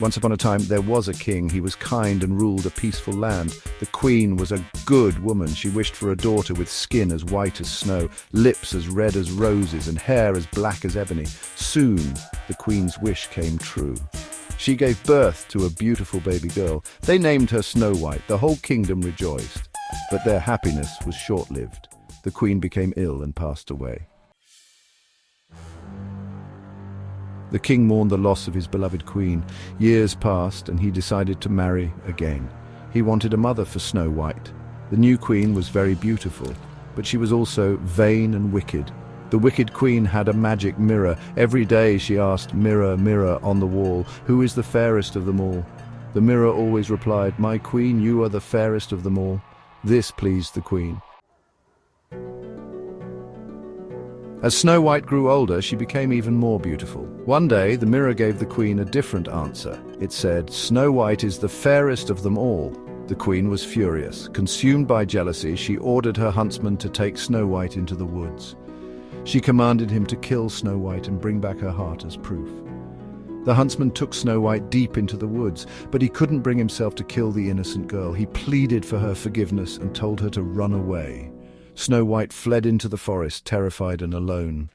Once upon a time, there was a king. He was kind and ruled a peaceful land. The queen was a good woman. She wished for a daughter with skin as white as snow, lips as red as roses, and hair as black as ebony. Soon, the queen's wish came true. She gave birth to a beautiful baby girl. They named her Snow White. The whole kingdom rejoiced. But their happiness was short-lived. The queen became ill and passed away. The king mourned the loss of his beloved queen. Years passed, and he decided to marry again. He wanted a mother for Snow White. The new queen was very beautiful, but she was also vain and wicked. The wicked queen had a magic mirror. Every day she asked, "Mirror, mirror on the wall, who is the fairest of them all?" The mirror always replied, "My queen, you are the fairest of them all." This pleased the queen. As Snow White grew older, she became even more beautiful. One day, the mirror gave the queen a different answer. It said, "Snow White is the fairest of them all." The queen was furious. Consumed by jealousy, she ordered her huntsman to take Snow White into the woods. She commanded him to kill Snow White and bring back her heart as proof. The huntsman took Snow White deep into the woods, but he couldn't bring himself to kill the innocent girl. He pleaded for her forgiveness and told her to run away. Snow White fled into the forest, terrified and alone.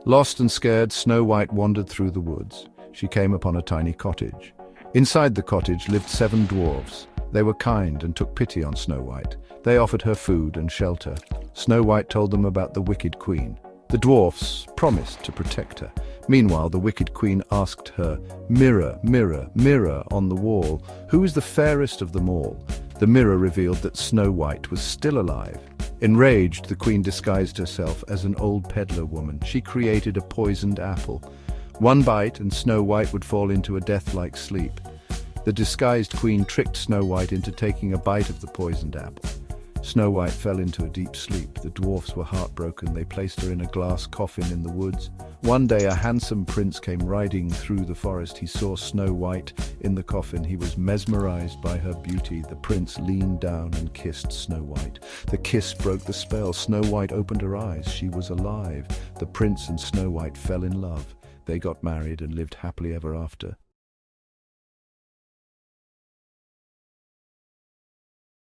Lost and scared, Snow White wandered through the woods. She came upon a tiny cottage. Inside the cottage lived 7 dwarfs. They were kind and took pity on Snow White. They offered her food and shelter. Snow White told them about the wicked queen. The dwarfs promised to protect her. Meanwhile, the wicked queen asked her, "Mirror, mirror, mirror on the wall, who is the fairest of them all?" The mirror revealed that Snow White was still alive. Enraged, the queen disguised herself as an old peddler woman. She created a poisoned apple. One bite and Snow White would fall into a death-like sleep. The disguised queen tricked Snow White into taking a bite of the poisoned apple. Snow White fell into a deep sleep. The dwarfs were heartbroken. They placed her in a glass coffin in the woods. One day a handsome prince came riding through the forest. He saw Snow White in the coffin. He was mesmerized by her beauty. The prince leaned down and kissed Snow White. The kiss broke the spell. Snow White opened her eyes. She was alive. The prince and Snow White fell in love. They got married and lived happily ever after.